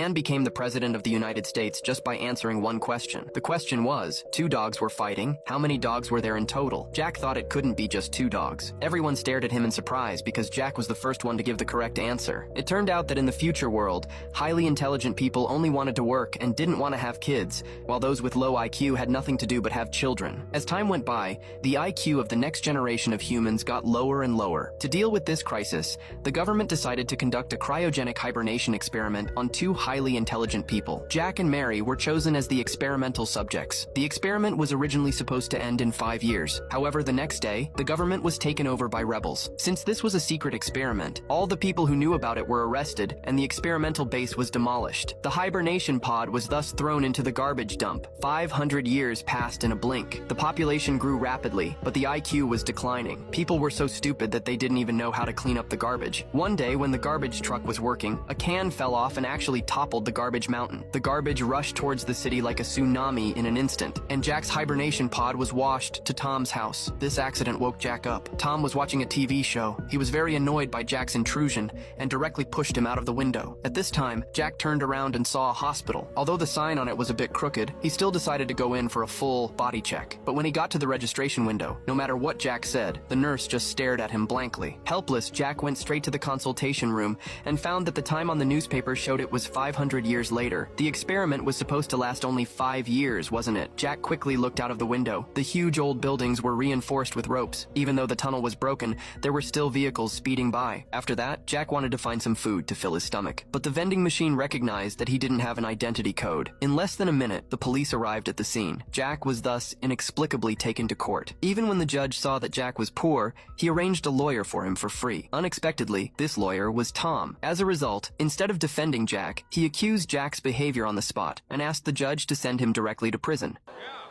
man became the president of the United States just by answering one question. The question was, two dogs were fighting, how many dogs were there in total? Jack thought it couldn't be just two dogs. Everyone stared at him in surprise because Jack was the first one to give the correct answer. It turned out that in the future world, highly intelligent people only wanted to work and didn't want to have kids, while those with low IQ had nothing to do but have children. As time went by, the IQ of the next generation of humans got lower and lower. To deal with this crisis, the government decided to conduct a cryogenic hibernation experiment on two highly intelligent people. Jack and Mary were chosen as the experimental subjects. The experiment was originally supposed to end in 5 years. However, the next day, the government was taken over by rebels. Since this was a secret experiment, all the people who knew about it were arrested, and the experimental base was demolished. The hibernation pod was thus thrown into the garbage dump. 500 years passed in a blink. The population grew rapidly, but the IQ was declining. People were so stupid that they didn't even know how to clean up the garbage. One day, when the garbage truck was working, a can fell off and actually toppled the garbage mountain. The garbage rushed towards the city like a tsunami in an instant, and Jack's hibernation pod was washed to Tom's house. This accident woke Jack up. Tom was watching a TV show. He was very annoyed by Jack's intrusion and directly pushed him out of the window. At this time, Jack turned around and saw a hospital. Although the sign on it was a bit crooked, he still decided to go in for a full body check. But when he got to the registration window, no matter what Jack said, the nurse just stared at him blankly. Helpless, Jack went straight to the consultation room and found that the time on the newspaper showed it was 500 years later. The experiment was supposed to last only 5 years, wasn't it? Jack quickly looked out of the window. The huge old buildings were reinforced with ropes. Even though the tunnel was broken, there were still vehicles speeding by. After that, Jack wanted to find some food to fill his stomach. But the vending machine recognized that he didn't have an identity code. In less than a minute, the police arrived at the scene. Jack was thus inexplicably taken to court. Even when the judge saw that Jack was poor, he arranged a lawyer for him for free. Unexpectedly, this lawyer was Tom. As a result, instead of defending Jack, he accused Jack's behavior on the spot and asked the judge to send him directly to prison. Yeah.